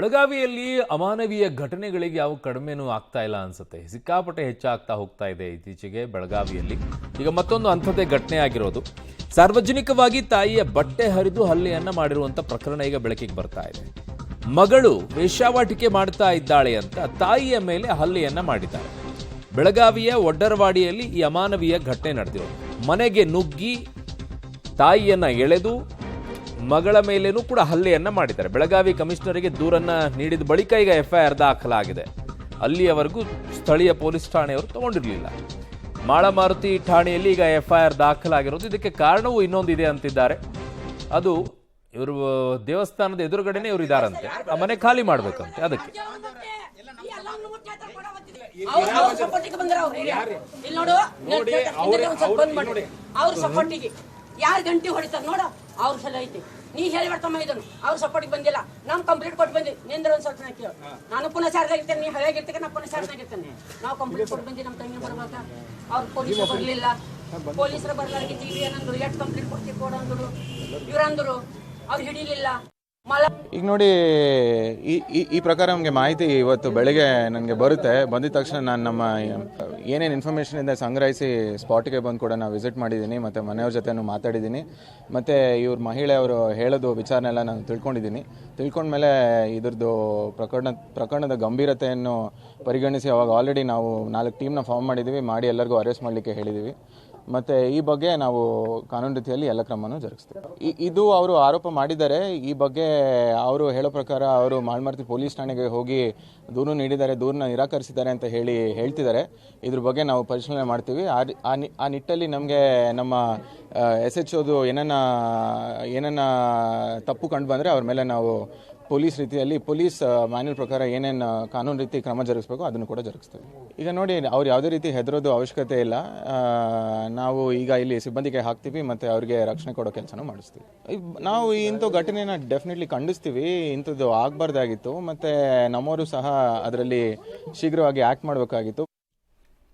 ಬೆಳಗಾವಿಯಲ್ಲಿ ಅಮಾನವೀಯ ಘಟನೆಗಳಿಗೆ ಯಾವ ಕಡಿಮೆನೂ ಆಗ್ತಾ ಇಲ್ಲ ಅನ್ಸುತ್ತೆ. ಸಿಕ್ಕಾಪಟ್ಟೆ ಹೆಚ್ಚಾಗ್ತಾ ಹೋಗ್ತಾ ಇದೆ ಇತ್ತೀಚೆಗೆ ಬೆಳಗಾವಿಯಲ್ಲಿ. ಈಗ ಮತ್ತೊಂದು ಅಂಥದ್ದೇ ಘಟನೆ ಆಗಿರೋದು. ಸಾರ್ವಜನಿಕವಾಗಿ ತಾಯಿಯ ಬಟ್ಟೆ ಹರಿದು ಹಲ್ಲೆಯನ್ನ ಮಾಡಿರುವಂಥ ಪ್ರಕರಣ ಈಗ ಬೆಳಕಿಗೆ ಬರ್ತಾ ಇದೆ. ಮಗಳು ವೇಶ್ಯಾವಾಟಿಕೆ ಮಾಡ್ತಾ ಇದ್ದಾಳೆ ಅಂತ ತಾಯಿಯ ಮೇಲೆ ಹಲ್ಲೆಯನ್ನ ಮಾಡಿದ್ದಾರೆ. ಬೆಳಗಾವಿಯ ಒಡ್ಡರವಾಡಿಯಲ್ಲಿ ಈ ಅಮಾನವೀಯ ಘಟನೆ ನಡೆದಿರೋದು. ಮನೆಗೆ ನುಗ್ಗಿ ತಾಯಿಯನ್ನ ಎಳೆದು ಮಗಳ ಮೇಲೇನೂ ಕೂಡ ಹಲ್ಲೆಯನ್ನ ಮಾಡಿದ್ದಾರೆ. ಬೆಳಗಾವಿ ಕಮಿಷನರಿಗೆ ದೂರನ್ನ ನೀಡಿದ ಬಳಿಕ ಈಗ ಎಫ್ಐಆರ್ ದಾಖಲಾಗಿದೆ. ಅಲ್ಲಿಯವರೆಗೂ ಸ್ಥಳೀಯ ಪೊಲೀಸ್ ಠಾಣೆಯವರು ತಗೊಂಡಿರಲಿಲ್ಲ. ಮಾಳಮಾರುತಿ ಠಾಣೆಯಲ್ಲಿ ಈಗ ಎಫ್ಐಆರ್ ದಾಖಲಾಗಿರೋದು. ಇದಕ್ಕೆ ಕಾರಣವೂ ಇನ್ನೊಂದಿದೆ ಅಂತಿದ್ದಾರೆ. ಅದು ಇವರು ದೇವಸ್ಥಾನದ ಎದುರುಗಡೆನೆ ಇವರು ಇದಾರಂತೆ. ಆ ಮನೆ ಖಾಲಿ ಮಾಡ್ಬೇಕಂತೆ. ಅದಕ್ಕೆ ಯಾರು ಗಂಟೆ ಹೊಡಿತಾರ ನೋಡ ಅವ್ರ ಸಲ ಐತಿ. ನೀ ಹೇಳಿ ಬರ್ತಮ್ಮ ಇದನ್ನು ಅವ್ರ ಸಪೋರ್ಟಿಗೆ ಬಂದಿಲ್ಲ. ನಮ್ ಕಂಪ್ಲೀಟ್ ಕೊಟ್ಟು ಬಂದಿ ನಿಂದ್ರ ಒಂದ್ ಸ್ವಲ್ಪ ಕೇಳು. ನಾನು ಪುನಃ ಚಾರ್ಜಾಗಿರ್ತೇನೆ, ನೀ ಹಳೆಯಾಗಿರ್ತೇನೆ, ನಾ ಪುನಃ ಚಾರ್ಜಾಗಿರ್ತೇನೆ. ನಾವು ಕಂಪ್ಲೀಟ್ ಕೊಟ್ಟು ಬಂದಿ. ನಮ್ಮ ತಂಗಿ ಬರ್ಬೇಕ. ಅವ್ರು ಪೊಲೀಸರು ಬರ್ಲಿಲ್ಲ. ಪೊಲೀಸರು ಬರ್ಲಾರ್ಗಿದ್ದೀವಿ ಏನಂದ್ರು, ಎಷ್ಟು ಕಂಪ್ಲೀಟ್ ಕೊಡ್ತೀವಿ ಕೊಡಂದ್ರು. ಇವ್ರಂದ್ರು ಅವ್ರು ಹಿಡಿಲಿಲ್ಲ. ಈಗ ನೋಡಿ, ಈ ಪ್ರಕಾರ ನಮಗೆ ಮಾಹಿತಿ ಇವತ್ತು ಬೆಳಗ್ಗೆ ನನಗೆ ಬರುತ್ತೆ. ಬಂದಿದ ತಕ್ಷಣ ನಾನು ನಮ್ಮ ಏನೇನು ಇನ್ಫಾರ್ಮೇಷನ್ ಇದೆ ಸಂಗ್ರಹಿಸಿ ಸ್ಪಾಟಿಗೆ ಬಂದು ಕೂಡ ನಾನು ವಿಸಿಟ್ ಮಾಡಿದ್ದೀನಿ. ಮತ್ತು ಮನೆಯವ್ರ ಜೊತೆನೂ ಮಾತಾಡಿದ್ದೀನಿ. ಮತ್ತು ಇವ್ರ ಮಹಿಳೆಯವರು ಹೇಳೋದು ವಿಚಾರನೆ ಎಲ್ಲ ನಾನು ತಿಳ್ಕೊಂಡ್ಮೇಲೆ ಇದ್ರದ್ದು ಪ್ರಕರಣದ ಗಂಭೀರತೆಯನ್ನು ಪರಿಗಣಿಸಿ ಅವಾಗ ಆಲ್ರೆಡಿ ನಾವು 4 ಟೀಮ್ನ ಫಾರ್ಮ್ ಮಾಡಿದ್ದೀವಿ. ಮಾಡಿ ಎಲ್ಲರಿಗೂ ಅರೆಸ್ಟ್ ಮಾಡಲಿಕ್ಕೆ ಹೇಳಿದ್ದೀವಿ. ಮತ್ತು ಈ ಬಗ್ಗೆ ನಾವು ಕಾನೂನು ರೀತಿಯಲ್ಲಿ ಎಲ್ಲ ಕ್ರಮನೂ ಜರುಗಿಸ್ತೀವಿ. ಇದು ಅವರು ಆರೋಪ ಮಾಡಿದ್ದಾರೆ. ಈ ಬಗ್ಗೆ ಅವರು ಹೇಳೋ ಪ್ರಕಾರ ಅವರು ಮಾಳಮಾರುತಿ ಪೊಲೀಸ್ ಠಾಣೆಗೆ ಹೋಗಿ ದೂರು ನೀಡಿದ್ದಾರೆ, ದೂರನ್ನ ನಿರಾಕರಿಸಿದ್ದಾರೆ ಅಂತ ಹೇಳ್ತಿದ್ದಾರೆ. ಇದ್ರ ಬಗ್ಗೆ ನಾವು ಪರಿಶೀಲನೆ ಮಾಡ್ತೀವಿ. ಆ ನಿಟ್ಟಲ್ಲಿ ನಮಗೆ ನಮ್ಮ SHOದು ಏನನ್ನ ತಪ್ಪು ಕಂಡು ಬಂದರೆ ಅವ್ರ ಮೇಲೆ ನಾವು ಪೊಲೀಸ್ ಮ್ಯಾನ್ಯಲ್ ಪ್ರಕಾರ ಏನೇನು ಕಾನೂನು ರೀತಿ ಕ್ರಮ ಜರುಗಿಸ್ಬೇಕು ಅದನ್ನು ಕೂಡ ಜರುಗಿಸ್ತೀವಿ. ಈಗ ನೋಡಿ, ಅವ್ರು ಯಾವುದೇ ರೀತಿ ಹೆದರೋದು ಅವಶ್ಯಕತೆ ಇಲ್ಲ. ನಾವು ಈಗ ಇಲ್ಲಿ ಸಿಬ್ಬಂದಿಗೆ ಹಾಕ್ತೀವಿ ಮತ್ತು ಅವ್ರಿಗೆ ರಕ್ಷಣೆ ಕೊಡೋ ಕೆಲಸನೂ ಮಾಡಿಸ್ತೀವಿ. ನಾವು ಇಂಥ ಘಟನೆನ ಡೆಫಿನೆಟ್ಲಿ ಖಂಡಿಸ್ತೀವಿ. ಇಂಥದ್ದು ಆಗಬಾರ್ದಾಗಿತ್ತು. ಮತ್ತು ನಮ್ಮವರು ಸಹ ಅದರಲ್ಲಿ ಶೀಘ್ರವಾಗಿ ಆ್ಯಕ್ಟ್ ಮಾಡಬೇಕಾಗಿತ್ತು.